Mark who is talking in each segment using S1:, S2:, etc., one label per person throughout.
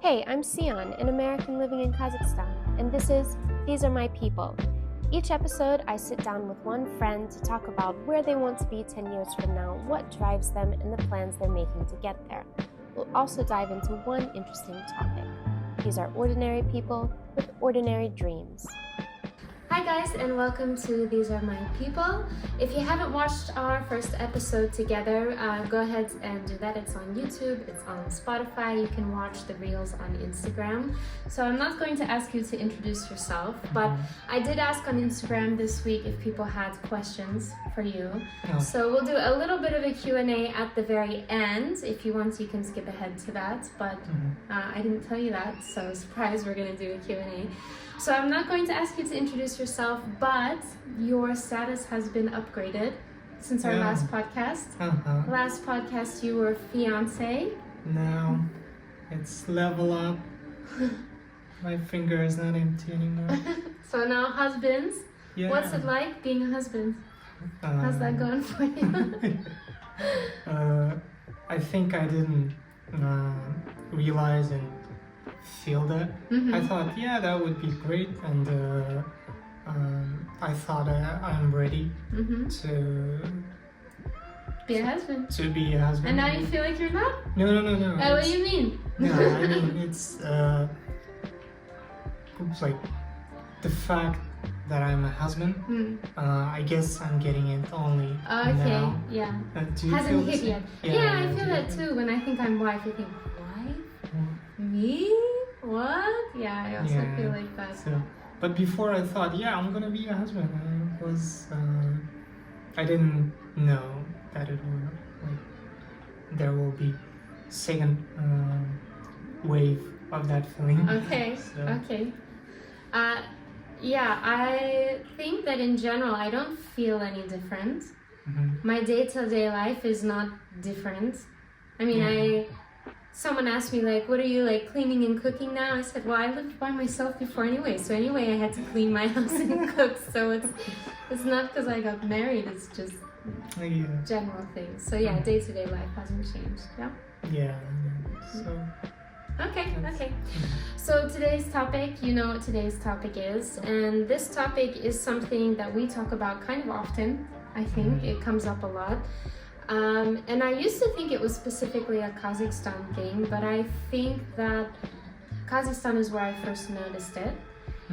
S1: Hey, I'm Sian, an American living in Kazakhstan, and this is These Are My People. Each episode, I sit down with one friend to talk about where they want to be 10 years from now, what drives them, and the plans they're making to get there. We'll also dive into one interesting topic. These are ordinary people with ordinary dreams. Hi guys, and welcome to These Are My People. If you haven't watched our first episode together, go ahead and do that. It's on YouTube, it's on Spotify, you can watch the reels on Instagram. So I'm not going to ask you to introduce yourself, but I did ask on Instagram this week if people had questions for you. So we'll do a little bit of a Q&A at the very end. If you want, you can skip ahead to that, but I didn't tell you that, so surprise, we're going to do a Q&A. So I'm not going to ask you to introduce yourself, but your status has been upgraded since our last podcast. Last podcast you were fiancé.
S2: Now it's level up. My finger is not empty anymore.
S1: So now husbands.
S2: Yeah.
S1: What's it like being a husband? How's that going for you?
S2: I think I didn't realize and feel that. I thought, that would be great, and I thought I'm ready to
S1: be a husband.
S2: And
S1: now you feel like you're not?
S2: No.
S1: Oh, what do you mean?
S2: No, I mean it's like the fact that I'm a husband. I guess I'm getting it only now.
S1: Yeah.
S2: Do you
S1: Hasn't
S2: feel
S1: hit yet. Yeah, I feel that too. When I think I'm wife, I think, wife? Me? What? Yeah, I also feel like that.
S2: So, but before I thought, I'm gonna be a husband. I didn't know that it will, there will be second wave of that feeling.
S1: Okay. I think that in general, I don't feel any different. My day-to-day life is not different. I mean, someone asked me, what are you, cleaning and cooking now? I said, well, I lived by myself before anyway. So anyway, I had to clean my house and cook. So it's not because I got married. It's just general things. So day-to-day life hasn't changed.
S2: Yeah. So.
S1: Okay. So today's topic, you know what today's topic is. And this topic is something that we talk about kind of often. I think it comes up a lot. And I used to think it was specifically a Kazakhstan thing, but I think that Kazakhstan is where I first noticed it.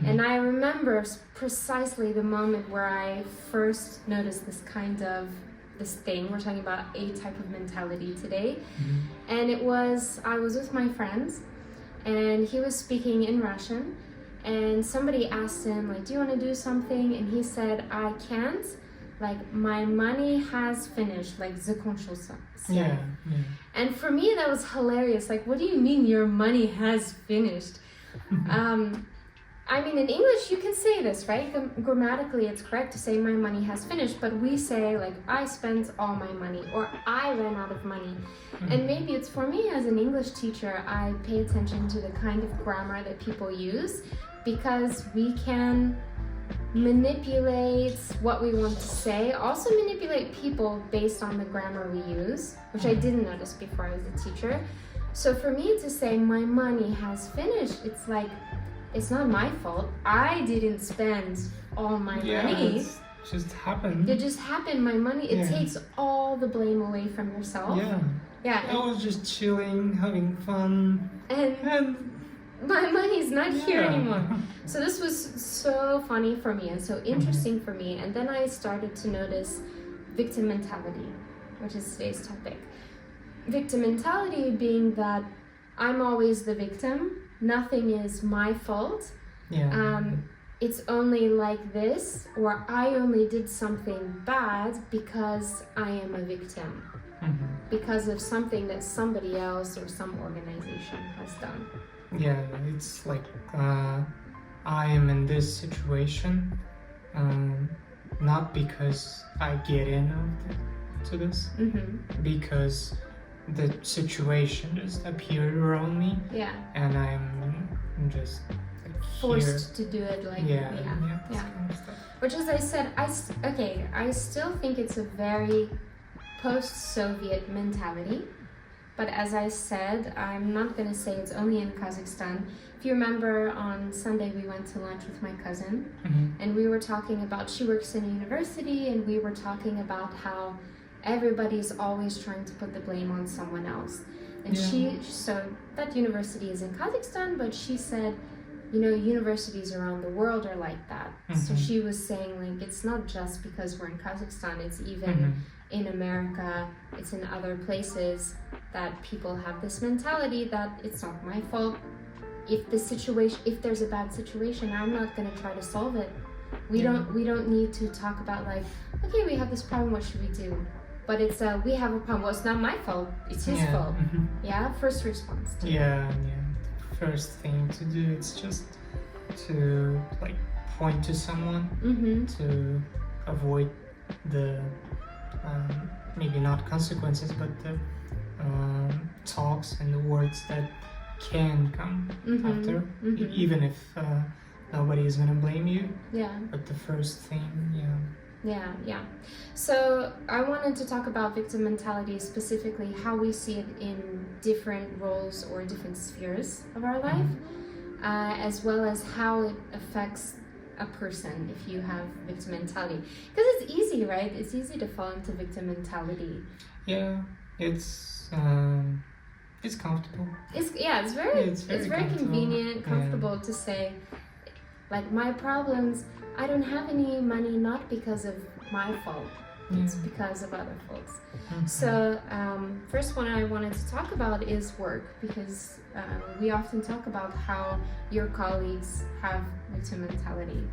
S1: And I remember precisely the moment where I first noticed this thing. We're talking about a type of mentality today. And I was with my friends, and he was speaking in Russian, and somebody asked him, do you want to do something? And he said, I can't. My money has finished, закончился.
S2: Yeah.
S1: And for me, that was hilarious. What do you mean your money has finished? I mean, in English, you can say this, right? Grammatically, it's correct to say my money has finished, but we say, I spent all my money, or I ran out of money. And maybe it's for me as an English teacher, I pay attention to the kind of grammar that people use, because we can manipulate what we want to say, also manipulate people based on the grammar we use, which I didn't notice before I was a teacher. So for me to say my money has finished, it's not my fault. I didn't spend all my money.
S2: It just happened.
S1: It just happened. My money, it takes all the blame away from yourself. Yeah.
S2: I was just chilling, having fun.
S1: And my money's not here anymore. So this was so funny for me and so interesting for me. And then I started to notice victim mentality, which is today's topic. Victim mentality being that I'm always the victim. Nothing is my fault. It's only like this, or I only did something bad because I am a victim. Because of something that somebody else or some organization has done.
S2: Yeah, it's I am in this situation, not because I get to this, because the situation just appeared around me, and I'm just
S1: forced to do it
S2: kind of stuff.
S1: Which, as I said, I still think it's a very post-Soviet mentality. But as I said, I'm not going to say it's only in Kazakhstan. If you remember, on Sunday we went to lunch with my cousin, and we were talking about, she works in a university, and we were talking about how everybody's always trying to put the blame on someone else. And so that university is in Kazakhstan, but she said, you know, universities around the world are like that. So she was saying, like, it's not just because we're in Kazakhstan, it's even in America, it's in other places that people have this mentality that it's not my fault. If there's a bad situation, I'm not going to try to solve it. We don't need to talk about, like, okay, we have this problem, what should we do? But it's we have a problem. Well, it's not my fault. It's his fault. Yeah. First response.
S2: Yeah. First thing to do is just to like point to someone to avoid the maybe not consequences, but the talks and the words that can come after, even if nobody is gonna blame you.
S1: Yeah.
S2: But the first thing,
S1: Yeah. So I wanted to talk about victim mentality, specifically how we see it in different roles or different spheres of our life, as well as how it affects a person if you have victim mentality. Because it's easy, right? It's easy to fall into victim mentality.
S2: Yeah, it's comfortable.
S1: It's very convenient, comfortable to say, like, my problems, I don't have any money not because of my fault, it's because of other faults. So first one I wanted to talk about is work, because we often talk about how your colleagues have victim mentality.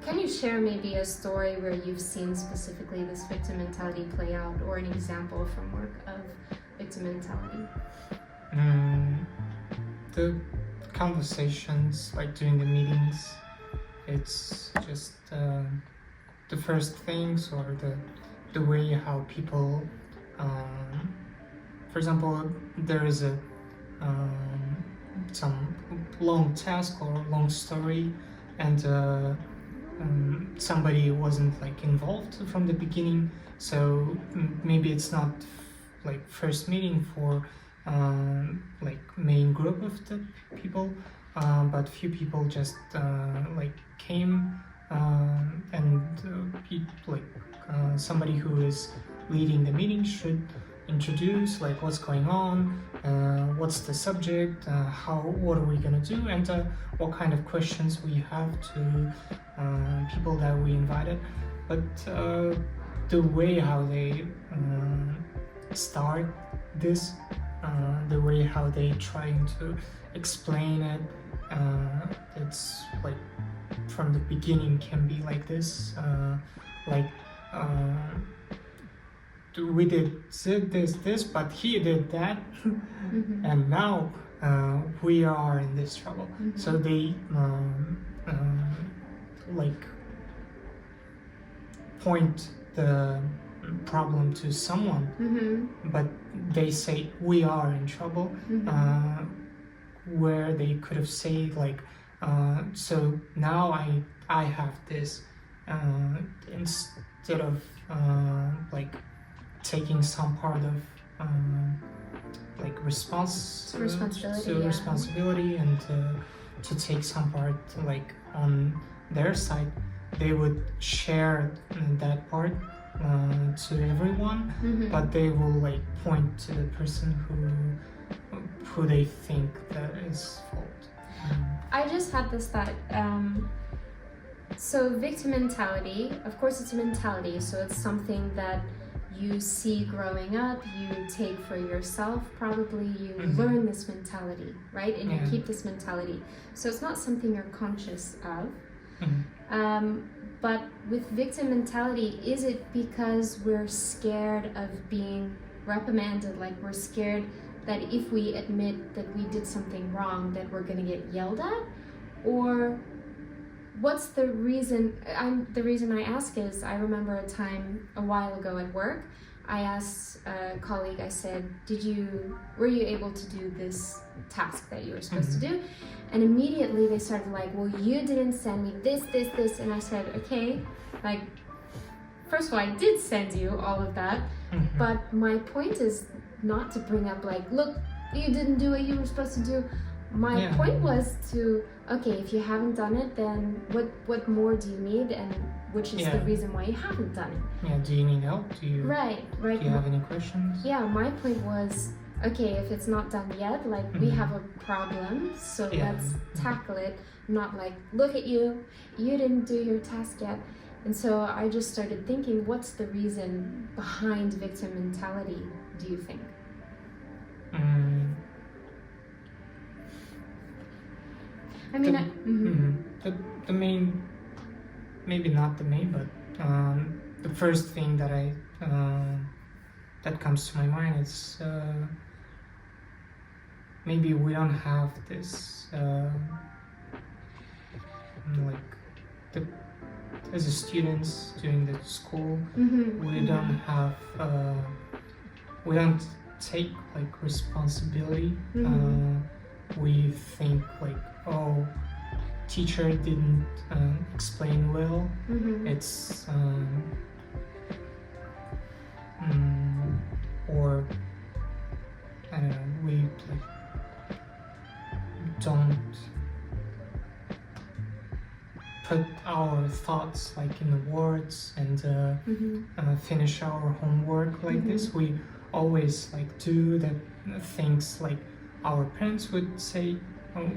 S1: Can you share maybe a story where you've seen specifically this victim mentality play out, or an example from work of victim mentality?
S2: The conversations, like during the meetings, it's just the first things, or the way how people, for example, there is a some long task or long story, and somebody wasn't like involved from the beginning, so maybe it's not like first meeting for like main group of the people, but few people just like came, and somebody who is leading the meeting should introduce like what's going on, what's the subject, what are we gonna do, and what kind of questions we have to people that we invited. But the way how they start this, the way how they trying to explain it, it's like from the beginning can be like this, we did this, but he did that, and now we are in this trouble. So they like point the problem to someone, but they say we are in trouble, where they could have said like, so now I have this, instead of like taking some part of like responsibility, and to take some part like on their side, they would share that part to everyone, but they will like point to the person who they think that is fault.
S1: I just had this thought. So victim mentality, of course it's a mentality, so it's something that you see growing up, you take for yourself, probably you learn this mentality, right? And you keep this mentality. So it's not something you're conscious of. But with victim mentality, is it because we're scared of being reprimanded, like we're scared that if we admit that we did something wrong, that we're gonna get yelled at? Or what's the reason? The reason I ask is, I remember a time a while ago at work, I asked a colleague, I said, were you able to do this task that you were supposed to do? And immediately they started like, well, you didn't send me this, and I said, okay, like, first of all, I did send you all of that, but my point is,
S3: not to bring up like, look, you didn't do what you were supposed to do. My point was to, okay, if you haven't done it, then what more do you need, and which is the reason why you haven't done it.
S2: Yeah, do you need help? Do you
S3: right.
S2: Do you have any questions?
S3: Yeah, my point was, okay, if it's not done yet, like we have a problem, so let's tackle it. Not like, look at you didn't do your task yet. And so I just started thinking, what's the reason behind victim mentality, do you think? I mean,
S2: the main, maybe not the main, but the first thing that that comes to my mind is maybe we don't have this as a students during the school, we don't have we don't take like responsibility. We think like, oh, teacher didn't explain well. It's or I don't know, we like don't put our thoughts like in the words and finish our homework like this. We always like do the things like our parents would say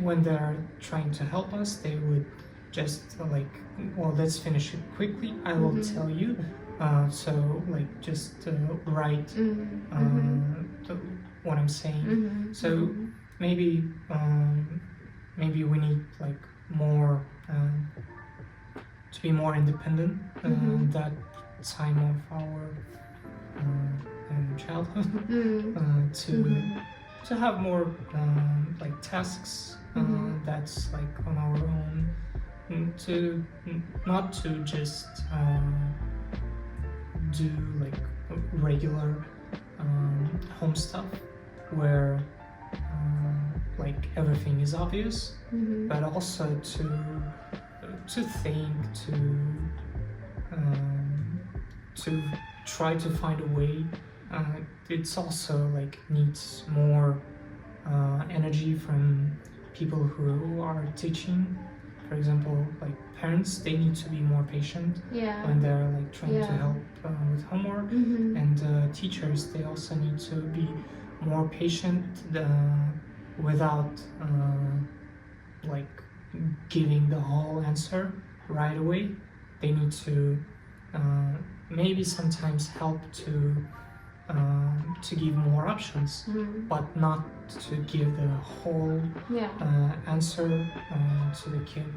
S2: when they're trying to help us. They would just like, well, let's finish it quickly, I will tell you. So like just write what I'm saying. So maybe maybe we need like more to be more independent that time of our childhood to have more like tasks that's like on our own, to not to just do like regular home stuff where like everything is obvious, but also to think, to try to find a way. It's also like needs more energy from people who are teaching. For example, like parents, they need to be more patient when they're like trying to help with homework, and teachers, they also need to be more patient without like giving the whole answer right away. They need to maybe sometimes help to give more options, but not to give the whole answer to the kid.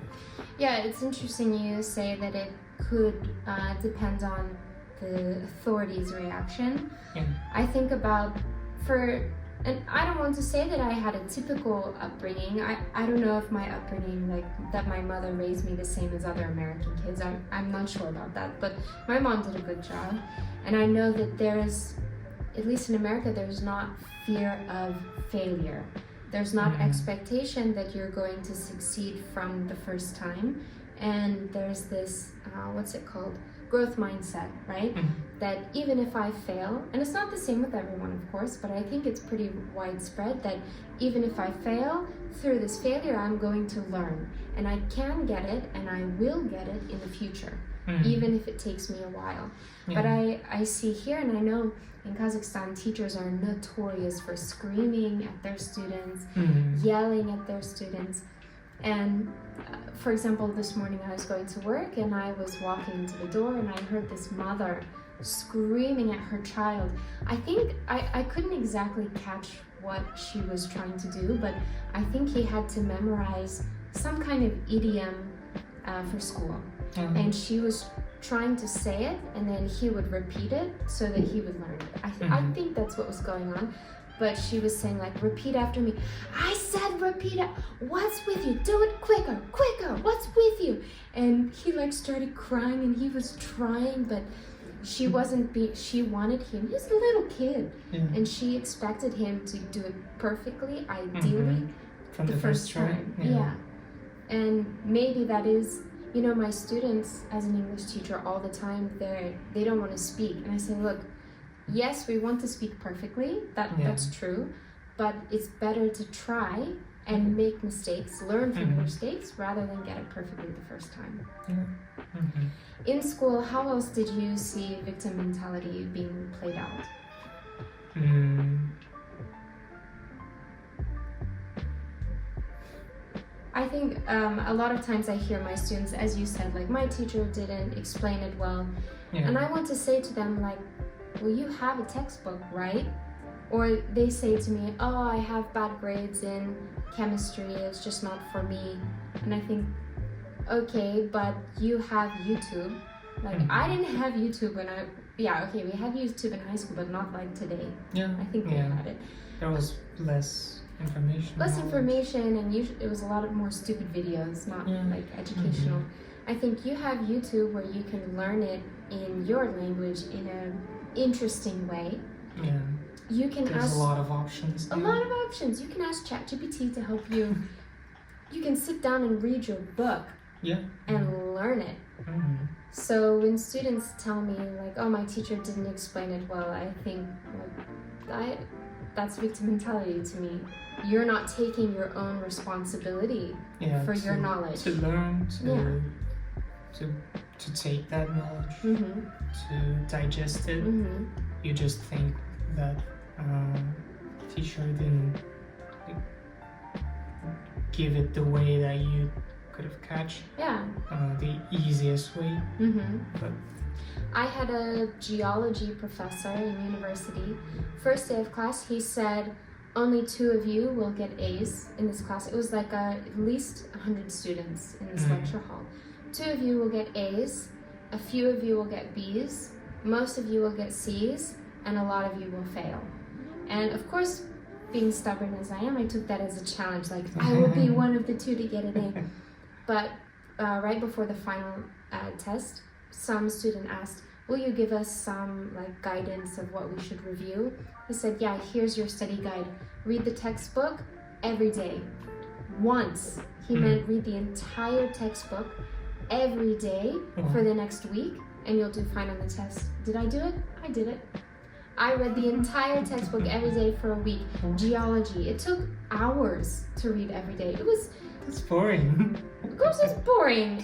S3: Yeah, it's interesting you say that it could depend on the authority's reaction. I think about and I don't want to say that I had a typical upbringing. I don't know if my upbringing, like that my mother raised me the same as other American kids. I'm not sure about that, but my mom did a good job. And I know that there's, at least in America, there's not fear of failure. There's not expectation that you're going to succeed from the first time. And there's this, what's it called? Growth mindset, right? That even if I fail, and it's not the same with everyone, of course, but I think it's pretty widespread that even if I fail, through this failure, I'm going to learn. And I can get it, and I will get it in the future, even if it takes me a while. But I see here, and I know in Kazakhstan, teachers are notorious for screaming at their students, yelling at their students. And for example, this morning I was going to work and I was walking to the door and I heard this mother screaming at her child. I think I couldn't exactly catch what she was trying to do, but I think he had to memorize some kind of idiom for school. And she was trying to say it and then he would repeat it so that he would learn it. I think that's what was going on. But she was saying like, repeat after me. I said repeat it. What's with you? Do it quicker, quicker. What's with you? And he like started crying and he was trying, but she wasn't she wanted him. He was a little kid. And she expected him to do it perfectly, ideally,
S2: from
S3: the first time. And maybe that is, you know, my students as an English teacher all the time, they don't want to speak. And I say, look, yes, we want to speak perfectly, that's true, but it's better to try and make mistakes, learn from your mistakes, rather than get it perfectly the first time. In school, how else did you see victim mentality being played out? I think a lot of times I hear my students, as you said, like, my teacher didn't explain it well. And I want to say to them, like, well, you have a textbook, right? Or they say to me, oh, I have bad grades in chemistry, it's just not for me. And I think, okay, but you have YouTube. Like, I didn't have YouTube when we had YouTube in high school, but not like today. I think we had it.
S2: There was less information.
S3: And it was a lot of more stupid videos, not like educational. I think you have YouTube where you can learn it in your language in an interesting way. You can
S2: There's
S3: ask
S2: a lot of options.
S3: A lot of options. You can ask ChatGPT to help you. You can sit down and read your book. And learn it. So when students tell me, like, oh, my teacher didn't explain it well, I think, like, that's victim mentality to me. You're not taking your own responsibility for your knowledge.
S2: To learn, to take that knowledge, to digest it. You just think that teacher didn't give it the way that you could have catch. The easiest way. But
S3: I had a geology professor in university. First day of class, he said, only 2 of you will get A's in this class. It was like at least 100 students in this lecture hall. 2 of you will get A's, a few of you will get B's, most of you will get C's, and a lot of you will fail. And of course, being stubborn as I am, I took that as a challenge, like, I will be one of the 2 to get an A. But right before the final test, some student asked, will you give us some like guidance of what we should review? He said, yeah, here's your study guide. Read the textbook every day. Once. He meant read the entire textbook every day for the next week, and you'll do fine on the test. Did I do it? I did it. I read the entire textbook every day for a week. Geology. It took hours to read every day.
S2: It's boring.
S3: Of course it's boring.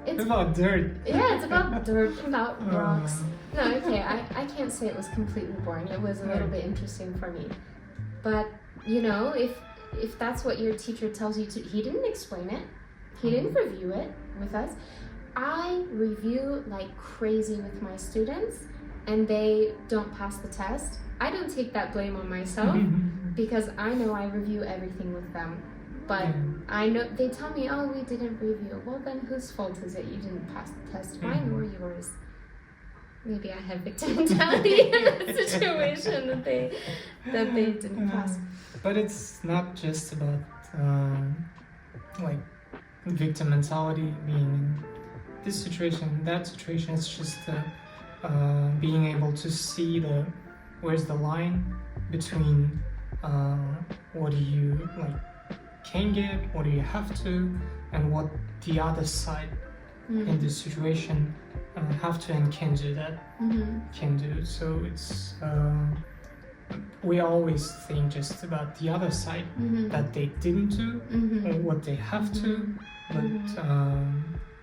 S2: It's about dirt.
S3: Yeah, it's about dirt, about rocks. No, okay, I can't say it was completely boring. It was a little bit interesting for me. But, you know, if that's what your teacher tells you to, he didn't explain it. He didn't review it with us. I review like crazy with my students, and they don't pass the test. I don't take that blame on myself because I know I review everything with them. But I know they tell me, oh, we didn't review. Well, then whose fault is it you didn't pass the test? Mine or yours? Maybe I have victim mentality in that situation that they didn't pass.
S2: But it's not just about like victim mentality being in this situation, that situation. It's just being able to see where's the line between what do you like can get, what do you have to, and what the other side in this situation have to and can do can do. So it's we always think just about the other side, that they didn't do or what they have to, but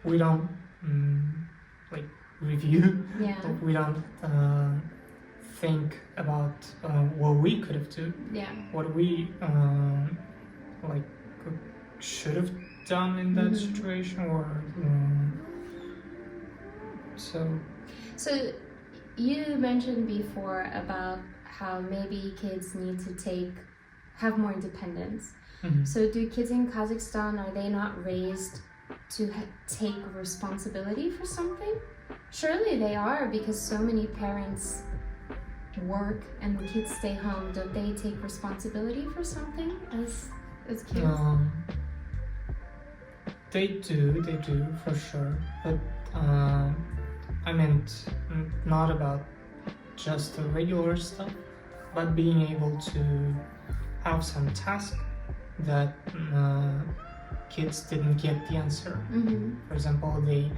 S2: we don't like review. We don't think about what we could have done, what we like should have done in that situation, or
S3: So you mentioned before about how maybe kids need to have more independence. So do kids in Kazakhstan, are they not raised to take responsibility for something? Surely they are, because so many parents work and the kids stay home. Don't they take responsibility for something as kids?
S2: They do for sure, but I meant not about just the regular stuff, but being able to have some task that kids didn't get the answer. For example, they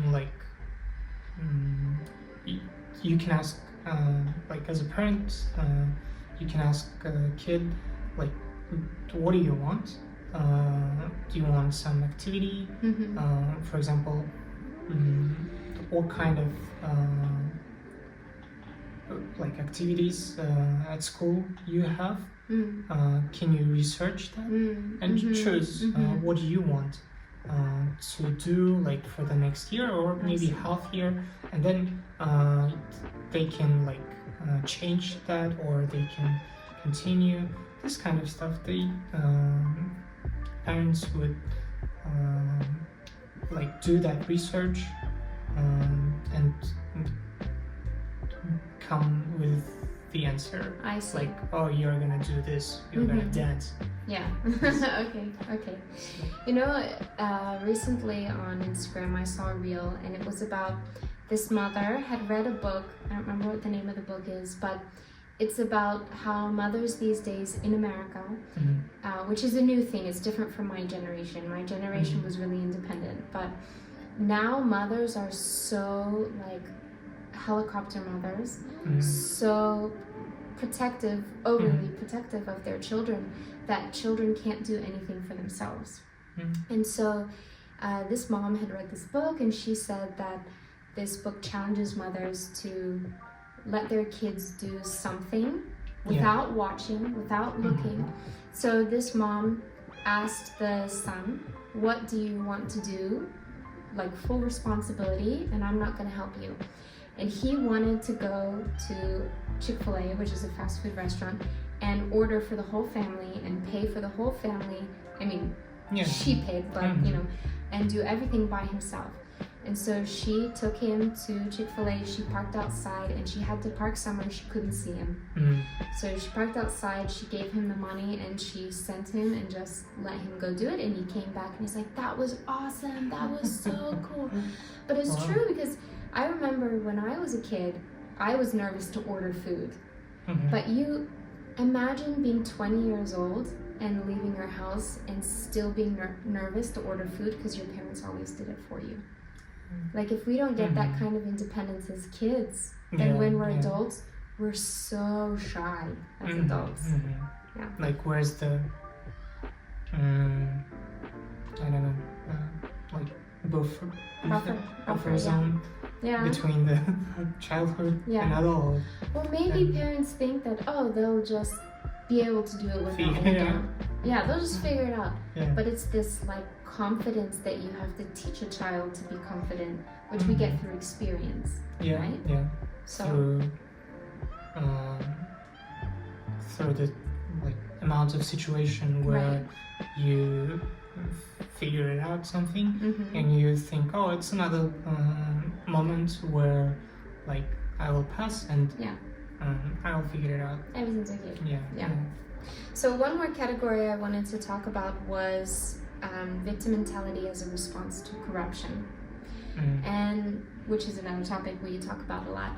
S2: like you can ask, like as a parent, you can ask a kid, like, what do you want? Do you want some activity? For example, what kind of like activities at school you have? Can you research that and choose what do you want to do, like for the next year or maybe half year, and then they can like change that, or they can continue this kind of stuff. They parents would like do that research and come with the answer.
S3: I see.
S2: Like, oh, you're gonna do this, you're gonna dance.
S3: Yeah. Okay. You know, recently on Instagram I saw a reel, and it was about this mother had read a book. I don't remember what the name of the book is, but it's about how mothers these days in America, which is a new thing, it's different from my generation. My generation was really independent, but now mothers are so like helicopter mothers, so protective, overly protective of their children, that children can't do anything for themselves. And so this mom had read this book, and she said that this book challenges mothers to let their kids do something without watching, without looking. So this mom asked the son, what do you want to do? Like full responsibility, and I'm not going to help you. And he wanted to go to Chick-fil-A, which is a fast food restaurant, and order for the whole family and pay for the whole family. I mean, she paid, but you know, and do everything by himself. And so she took him to Chick-fil-A. She parked outside, and she had to park somewhere she couldn't see him. So she parked outside, she gave him the money, and she sent him and just let him go do it. And he came back and he's like, that was awesome, that was so cool. But it's true, because I remember when I was a kid, I was nervous to order food. But you imagine being 20 years old and leaving your house and still being nervous to order food because your parents always did it for you. Like, if we don't get that kind of independence as kids, then when we're adults, we're so shy as adults. Yeah.
S2: Like, where's the, I don't know, like buffer zone between the childhood and adult?
S3: Well, maybe parents think that, oh, they'll just be able to do it when they're older. Yeah, they'll just figure it out. But it's this like confidence that you have to teach a child to be confident, which we get through experience. Right? So
S2: through the like amount of situation where you figure it out something and you think, oh, it's another moment where like I will pass and I'll figure it out.
S3: Everything's okay.
S2: Yeah.
S3: So one more category I wanted to talk about was victim mentality as a response to corruption, and which is another topic we talk about a lot.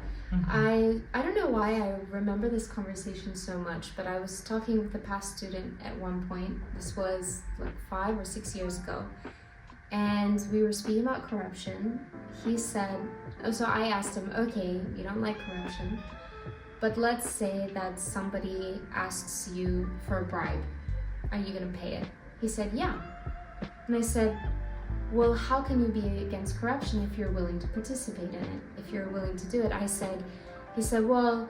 S3: I don't know why I remember this conversation so much, but I was talking with a past student at one point. This was like 5 or 6 years ago, and we were speaking about corruption. He said, so I asked him, okay, you don't like corruption, but let's say that somebody asks you for a bribe. Are you going to pay it? He said, yeah. And I said, well, how can you be against corruption if you're willing to participate in it, if you're willing to do it? He said, well,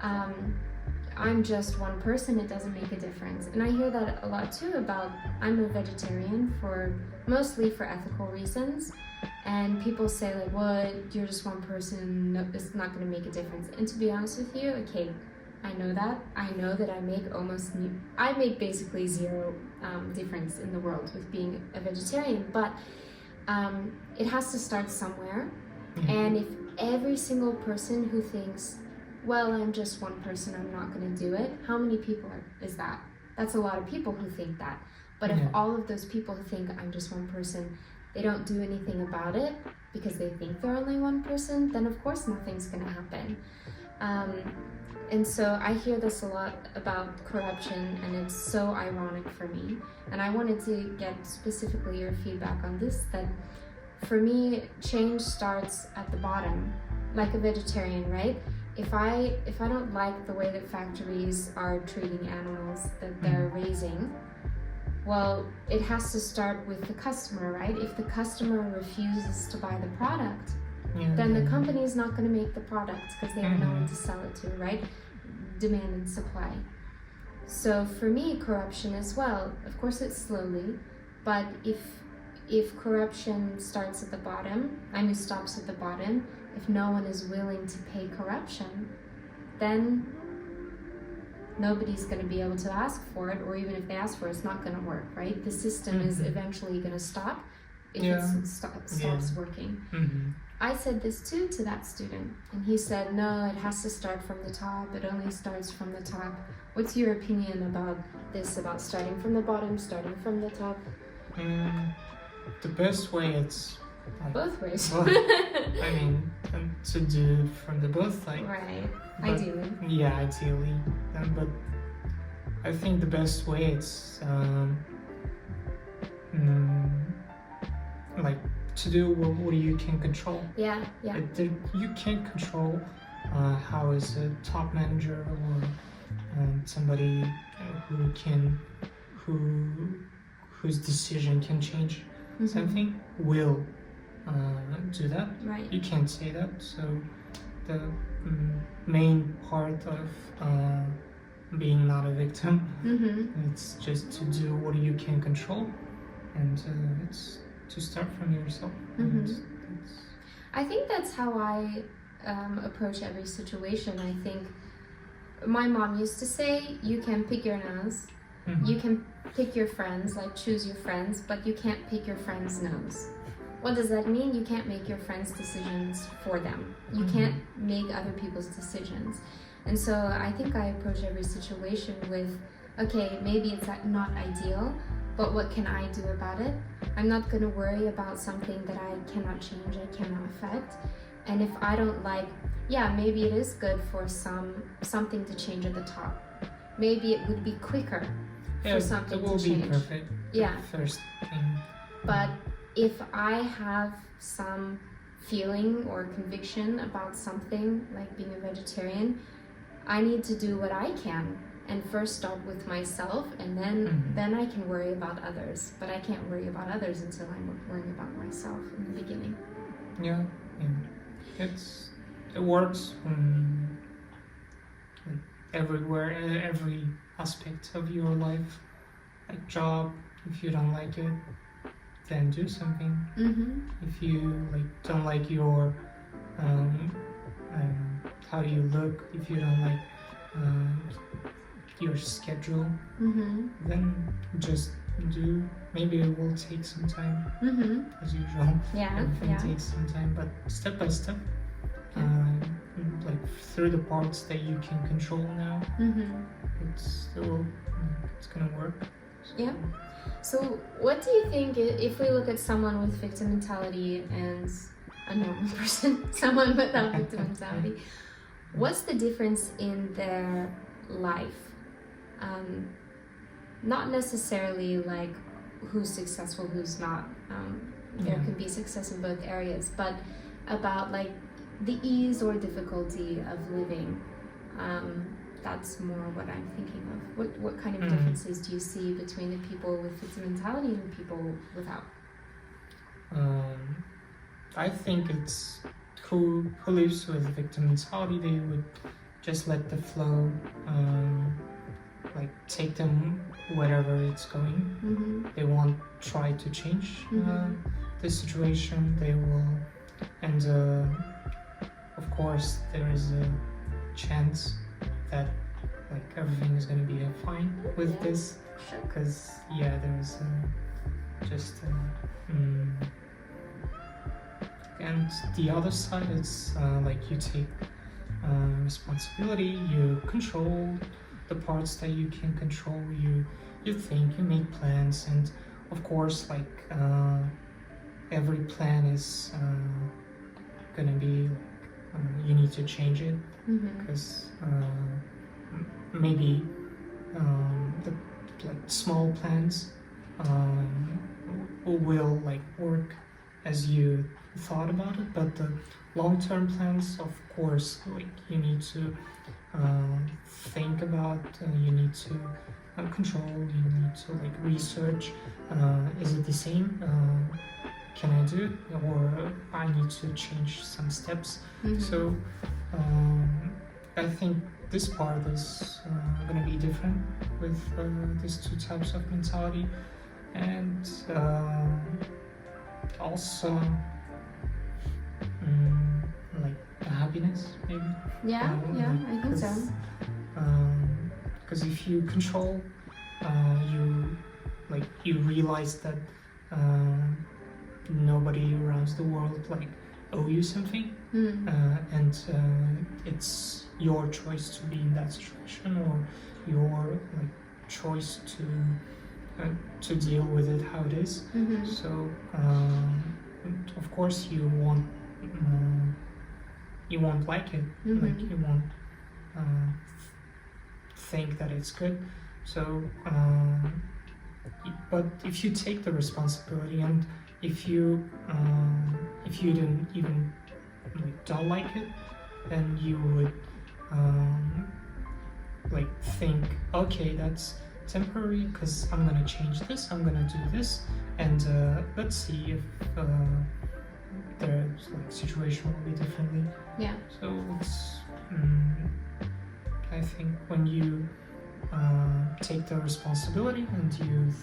S3: I'm just one person, it doesn't make a difference. And I hear that a lot too about, I'm a vegetarian mostly for ethical reasons. And people say like, well, you're just one person, no, it's not going to make a difference. And to be honest with you, okay, I know that. I know that I make basically zero difference in the world with being a vegetarian, but it has to start somewhere. And if every single person who thinks, well, I'm just one person, I'm not going to do it, how many people is that? That's a lot of people who think that. But if all of those people who think I'm just one person, they don't do anything about it because they think they're only one person, then of course nothing's going to happen. And so I hear this a lot about corruption, and it's so ironic for me. And I wanted to get specifically your feedback on this, that for me, change starts at the bottom. like a vegetarian, right? If I don't like the way that factories are treating animals that they're raising, well, it has to start with the customer, right? If the customer refuses to buy the product, then the company is not going to make the product because they have no one to sell it to, right? Demand and supply. So for me, corruption as well, of course it's slowly, but if corruption starts at the bottom, stops at the bottom, if no one is willing to pay corruption, then nobody's going to be able to ask for it, or even if they ask for it, it's not going to work, right? The system is eventually going to stop if it stops working. I said this too to that student, and he said, no, it has to start from the top. It only starts from the top. What's your opinion about this, about starting from the bottom, starting from the top?
S2: The best way it's like,
S3: both ways.
S2: Well, I mean, to do from the both, like,
S3: right,
S2: but,
S3: ideally.
S2: Yeah, ideally. But I think the best way it's like to do what you can control.
S3: Yeah.
S2: You can't control how is a top manager or somebody whose decision can change something will do that.
S3: Right.
S2: You can't say that. So the main part of being not a victim, it's just to do what you can control, and it's to start from yourself.
S3: I think that's how I approach every situation. I think my mom used to say, you can pick your nose, you can pick your friends, like choose your friends, but you can't pick your friend's nose. What does that mean? You can't make your friends' decisions for them. You can't make other people's decisions. And so I think I approach every situation with, okay, maybe it's not ideal, but what can I do about it? I'm not going to worry about something that I cannot change, I cannot affect. And if I don't like, maybe it is good for something to change at the top. Maybe it would be quicker for something to change.
S2: It will be perfect.
S3: Yeah.
S2: First thing.
S3: But if I have some feeling or conviction about something, like being a vegetarian, I need to do what I can and first start with myself, and then I can worry about others. But I can't worry about others until I'm worrying about myself in the beginning.
S2: Yeah. It works like everywhere, every aspect of your life. Like job, if you don't like it, then do something. If you don't like your how you look, if you don't like your schedule, then just do. Maybe it will take some time, as usual. Everything takes some time, but step by step, like through the parts that you can control now, it's gonna work.
S3: Yeah. So what do you think, if we look at someone with victim mentality and a normal person, someone without victim mentality, what's the difference in their life? Not necessarily like who's successful, who's not. There can be success in both areas, but about like the ease or difficulty of living. That's more what I'm thinking of. What kind of differences do you see between the people with victim mentality and the people without?
S2: I think it's who lives with victim mentality, they would just let the flow like take them wherever it's going. They won't try to change the situation. They will, and of course there is a chance that like everything is going to be fine with this, because there's just and the other side is like you take responsibility, you control the parts that you can control, you think, you make plans, and of course like every plan is gonna be like, you need to change it, because maybe the like small plans will like work as you thought about it, but the long-term plans, of course, like you need to think about, you need to control, you need to like research, is it the same, can I do it, or I need to change some steps. So I think this part is going to be different with these two types of mentality, and also like the happiness, maybe.
S3: Yeah, I think so.
S2: Because if you control, you realize that nobody around the world like owe you something, and it's your choice to be in that situation, or your like choice to deal with it how it is. So of course you won't like it, like you won't think that it's good. So but if you take the responsibility, and if you didn't even don't like it, then you would like think, okay, that's temporary because I'm gonna change this, I'm gonna do this, and let's see if the like situation will be differently.
S3: Yeah.
S2: So it's I think when you take the responsibility and you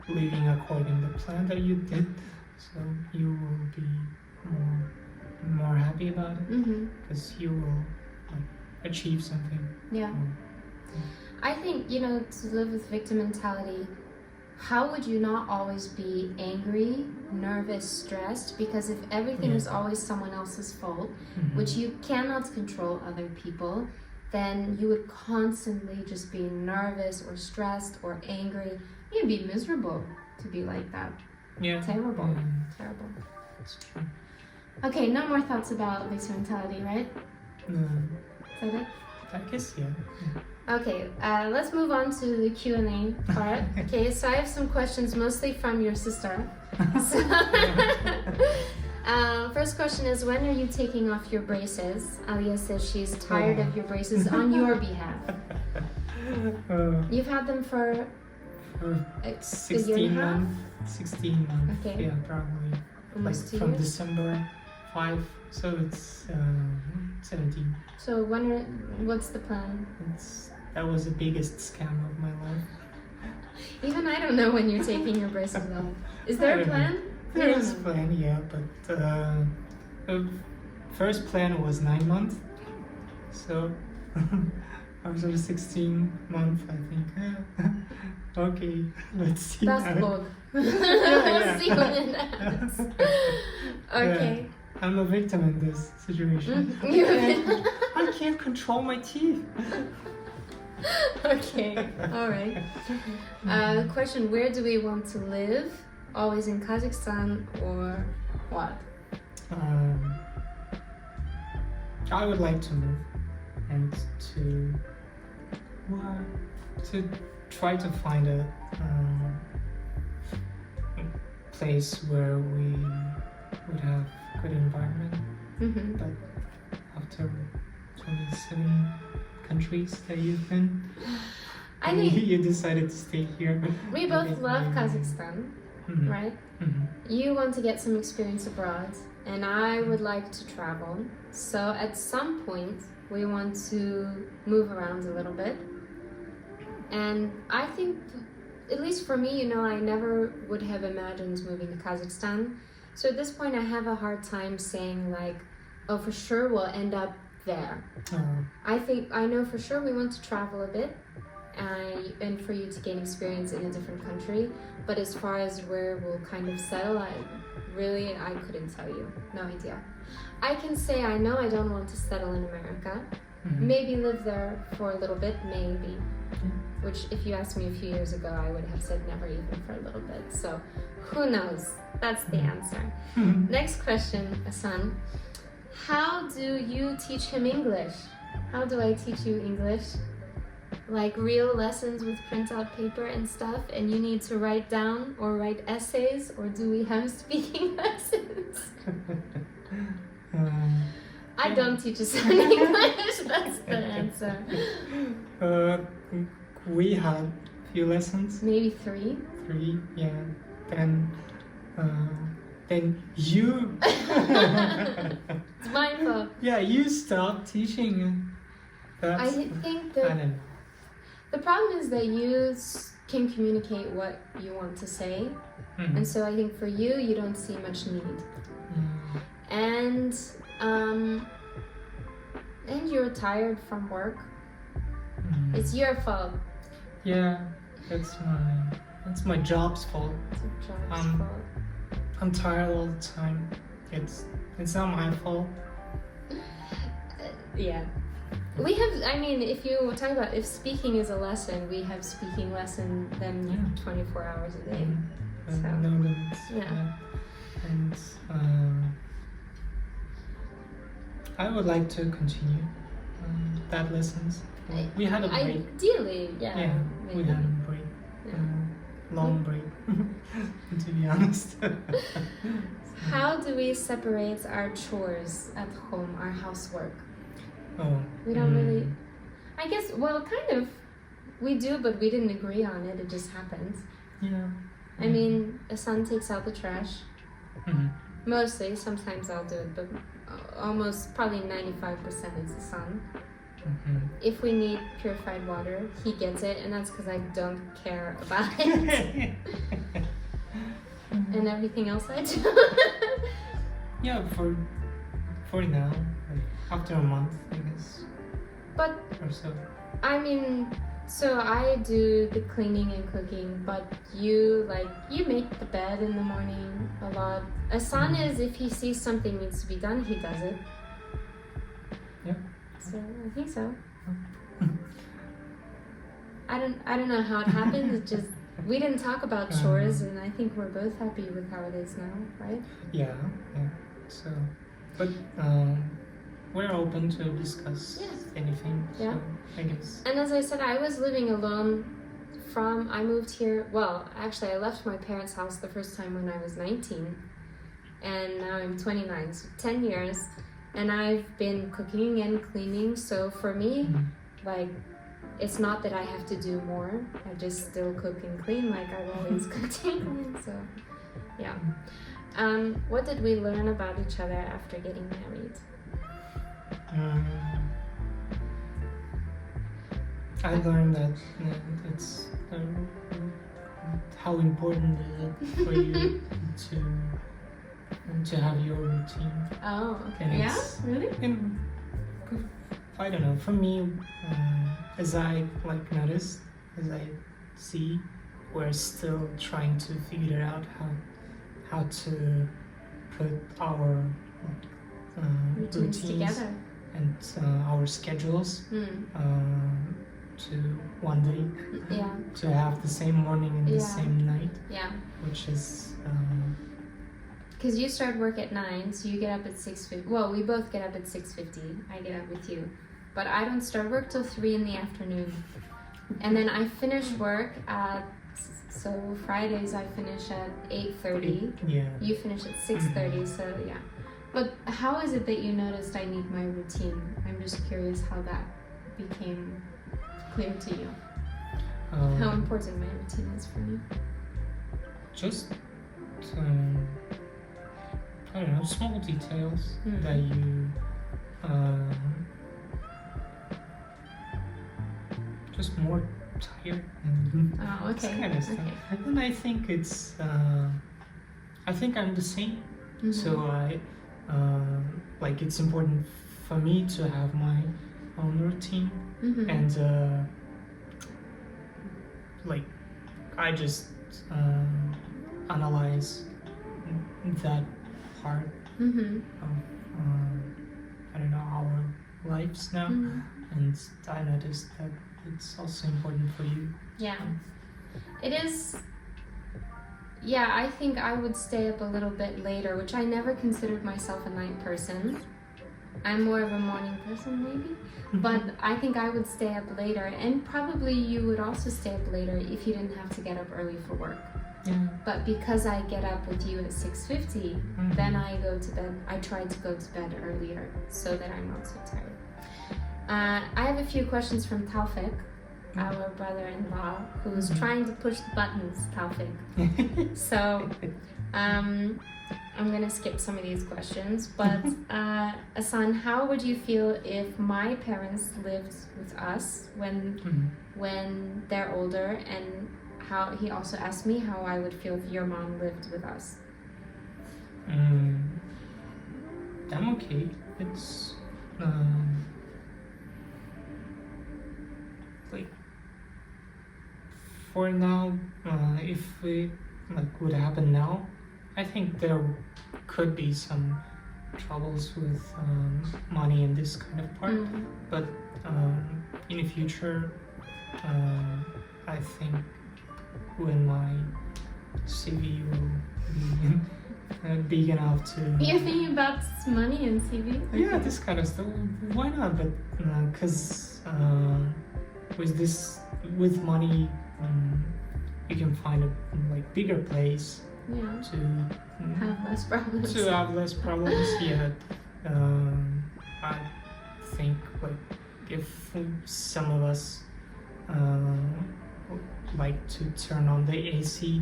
S2: living according to the plan that you did, so you will be more happy about it, because you will achieve something.
S3: Yeah. I think, to live with victim mentality, how would you not always be angry, nervous, stressed? Because if everything is always someone else's fault, which you cannot control other people, then you would constantly just be nervous or stressed or angry. You'd be miserable to be like that.
S2: Yeah.
S3: Terrible. Terrible.
S2: That's true.
S3: Okay, no more thoughts about victim mentality, right?
S2: No.
S3: Is that it?
S2: I guess, yeah.
S3: Okay, let's move on to the Q&A part. Okay, so I have some questions mostly from your sister. So, first question is, when are you taking off your braces? Alia says she's tired of your braces on your behalf. You've had them for
S2: 16 months. 16 months.
S3: Okay.
S2: Yeah, probably.
S3: Almost 2
S2: from
S3: years?
S2: December 5, so it's 17.
S3: So what's the plan?
S2: That was the biggest scam of my life.
S3: Even I don't know when you're taking your braces off. Is there a plan?
S2: There is a plan, yeah, but the first plan was 9 months. So after 16 months, I think, okay, let's see.
S3: That's bold.
S2: Yeah.
S3: See when it happens. Okay.
S2: Yeah. I'm a victim in this situation. I can't control my teeth.
S3: Okay, alright. Question, where do we want to live? Always in Kazakhstan or what?
S2: I would like to move and to try to find a place where we would have good environment. But after 27 countries that you've been,
S3: I think
S2: you decided to stay here.
S3: We both love Kazakhstan, right? You want to get some experience abroad, and I would like to travel. So at some point, we want to move around a little bit. And I think, at least for me, I never would have imagined moving to Kazakhstan. So at this point, I have a hard time saying oh, for sure we'll end up there. I know for sure we want to travel a bit, and for you to gain experience in a different country. But as far as where we'll kind of settle, I couldn't tell you. No idea. I can say I know I don't want to settle in America. Maybe live there for a little bit, maybe. Which, if you asked me a few years ago, I would have said never even for a little bit. So, who knows? That's the answer. Next question, Assan. How do you teach him English? How do I teach you English? like real lessons with printout paper and stuff, and you need to write down or write essays, or do we have speaking lessons? I don't teach Assan English, that's the answer.
S2: We had few lessons.
S3: Maybe 3.
S2: 3, yeah. Then you...
S3: It's my fault.
S2: Yeah, you stopped teaching.
S3: I think that the problem is that you can communicate what you want to say, and so I think for you, you don't see much need. And you're tired from work. It's your fault.
S2: Yeah, it's my job's fault.
S3: It's your job's fault.
S2: I'm tired all the time. It's not my fault.
S3: Yeah. We have, I mean, if you talk about if speaking is a lesson, we have speaking lesson then 24 hours a day. So,
S2: no limits.
S3: Yeah.
S2: And I would like to continue that lessons. We had a break.
S3: Ideally, yeah.
S2: Yeah,
S3: maybe.
S2: we had a break. Long break, to be honest.
S3: How do we separate our chores at home, our housework?
S2: Oh.
S3: We don't really... I guess, well, kind of. We do, but we didn't agree on it. It just happens.
S2: Yeah.
S3: I mean, Assan takes out the trash. Mostly. Sometimes I'll do it, but almost, probably 95% is Assan. If we need purified water, he gets it, and that's because I don't care about it. And everything else I do.
S2: Yeah, for now, like after a month, I guess.
S3: But
S2: or so.
S3: I mean, so I do the cleaning and cooking, but you make the bed in the morning a lot. Assan is, if he sees something needs to be done, he does it.
S2: Yeah.
S3: So I think so. I don't know how it happened. It just we didn't talk about chores, and I think we're both happy with how it is now, right?
S2: Yeah. So, but we're open to discuss anything.
S3: Yeah.
S2: So I guess.
S3: And as I said, I was living alone I moved here. Well, actually, I left my parents' house the first time when I was 19, and now I'm 29, so 10 years. And I've been cooking and cleaning, so for me, like, it's not that I have to do more. I just still cook and clean like I've always cooked and cleaned, so yeah. What did we learn about each other after getting married?
S2: I learned that it's how important is it for you to have your routine.
S3: Oh, okay.
S2: And
S3: Yeah? Really?
S2: And I don't know. For me, as I notice, as I see, we're still trying to figure out how to put our routines
S3: together
S2: and our schedules to one day.
S3: Yeah.
S2: To have the same morning and the same night.
S3: Yeah.
S2: Which is.
S3: Because you start work at 9, so you get up at 6:50. Well, we both get up at 6:50. I get up with you. But I don't start work till 3 in the afternoon. And then I finish work at, so Fridays I finish at 8:30.
S2: Yeah.
S3: You finish at 6:30, so yeah. But how is it that you noticed I need my routine? I'm just curious how that became clear to you. How important my routine is for me.
S2: Just... I don't know, small details that you just more tired and
S3: okay.
S2: kind of stuff.
S3: Okay.
S2: And I think it's I think I'm the same. So I like it's important for me to have my own routine and like I just analyze that part of I don't know our lives now, and I noticed that it's also important for you.
S3: Yeah, it is. Yeah, I think I would stay up a little bit later, which I never considered myself a night person. I'm more of a morning person maybe, but I think I would stay up later, and probably you would also stay up later if you didn't have to get up early for work.
S2: Yeah.
S3: But because I get up with you at 6:50, then I go to bed. I try to go to bed earlier so that I'm not so tired. I have a few questions from Taufik, our brother-in-law, who's trying to push the buttons, Taufik. So I'm gonna skip some of these questions, but Assan, how would you feel if my parents lived with us when they're older, and how he also asked me how I would feel if your mom lived with us?
S2: I'm okay. It's like for now, if it would happen now, I think there could be some troubles with money and this kind of part, but in the future, I think when my CV will be big enough to...
S3: You're thinking about money and CV?
S2: Yeah, this kind of stuff. Why not? But because with money, you can find a bigger place.
S3: Yeah.
S2: To
S3: have less problems.
S2: Yeah. I think if some of us like to turn on the AC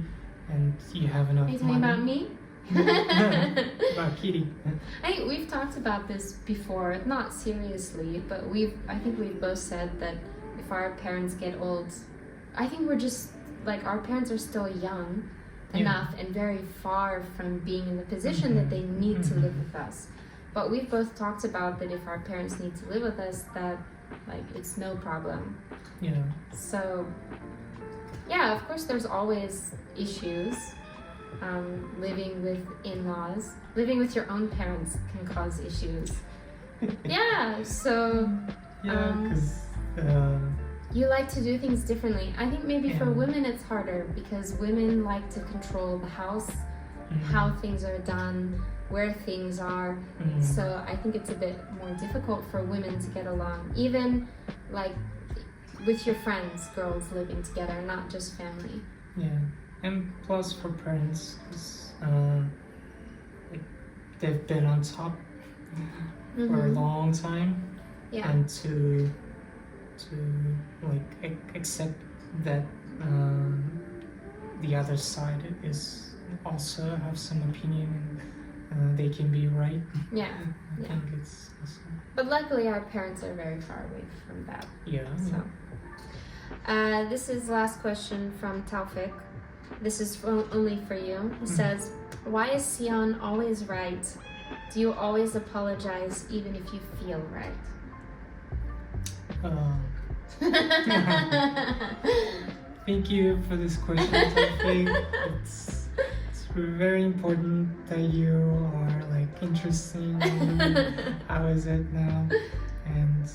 S2: and you have enough money.
S3: Are you talking about me?
S2: No, about Kitty.
S3: I think we've talked about this before, not seriously, but I think we've both said that if our parents get old, I think we're just our parents are still young enough and very far from being in the position that they need to live with us. But we've both talked about that if our parents need to live with us, that it's no problem.
S2: Yeah.
S3: So yeah, of course there's always issues. Living with in-laws, living with your own parents can cause issues. Yeah, so
S2: because
S3: you like to do things differently. I think maybe for women it's harder because women like to control the house, how things are done, where things are. So I think it's a bit more difficult for women to get along, even with your friends, girls living together, not just family.
S2: Yeah, and plus for parents, they've been on top for a long time, and to accept that the other side is also have some opinion and they can be right.
S3: Yeah.
S2: I think it's also...
S3: But luckily our parents are very far away from that.
S2: Yeah.
S3: So this is the last question from Taufik. This is only for you. He says, why is Sion always right? Do you always apologize even if you feel right?
S2: Thank you for this question, Taufik. It's very important that you are interesting. How is it now? And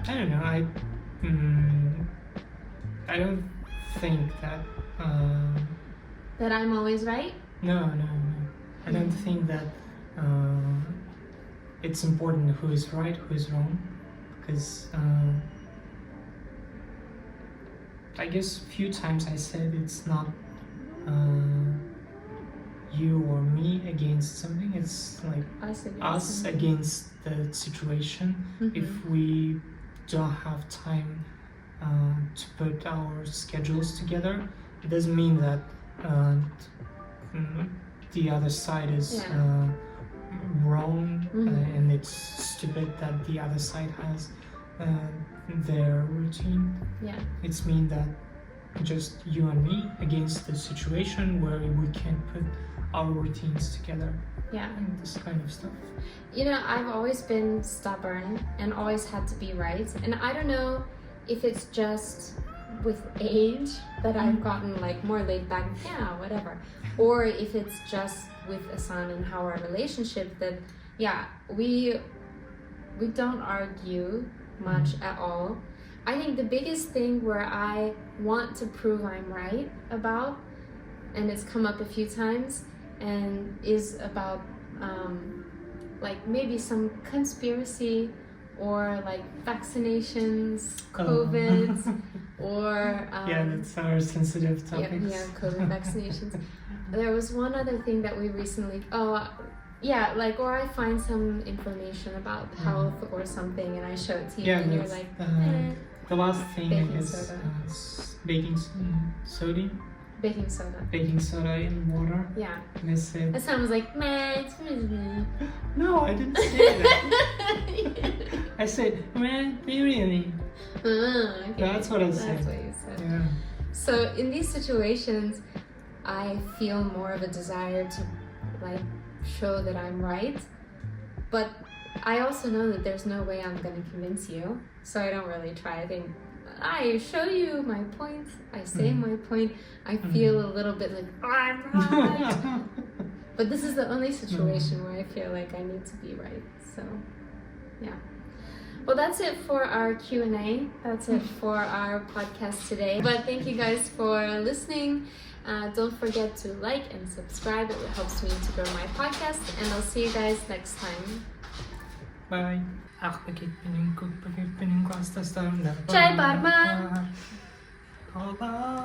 S2: I don't know. I don't think that
S3: that I'm always right.
S2: No. I don't think that it's important who is right, who is wrong, because I guess a few times I said it's not you or me against something. It's us against the situation. If we don't have time to put our schedules together, it doesn't mean that the other side is wrong and it's stupid that the other side has their routine.
S3: Yeah.
S2: It's mean that just you and me against the situation where we can put our routines together.
S3: Yeah.
S2: And this kind of stuff.
S3: I've always been stubborn and always had to be right. And I don't know if it's just with age that I've gotten more laid back, whatever. Or if it's just with Assan and how our relationship that, we don't argue much at all. I think the biggest thing where I want to prove I'm right about, and it's come up a few times, and is about like maybe some conspiracy or like vaccinations, COVID, or
S2: yeah, that's our sensitive topics.
S3: Yeah, COVID vaccinations. There was one other thing that we recently, or I find some information about health or something, and I show it to you, and you're like,
S2: the last thing
S3: baking
S2: is
S3: soda.
S2: Baking soda. Baking soda in water.
S3: Yeah.
S2: And I said,
S3: that sounds like, man.
S2: No, I didn't say that. I said, man, really.
S3: Okay.
S2: That's what I said.
S3: That's what you said.
S2: Yeah.
S3: So in these situations, I feel more of a desire to like show that I'm right, but I also know that there's no way I'm going to convince you, so I don't really try. I think I show you my point, I say my point, I feel a little bit like, I'm right. But this is the only situation where I feel like I need to be right. So, yeah. Well, that's it for our Q&A. That's it for our podcast today. But thank you guys for listening. Don't forget to like and subscribe. It helps me to grow my podcast. And I'll see you guys next time.
S2: Bye. Jai
S3: Barma!
S2: Barma!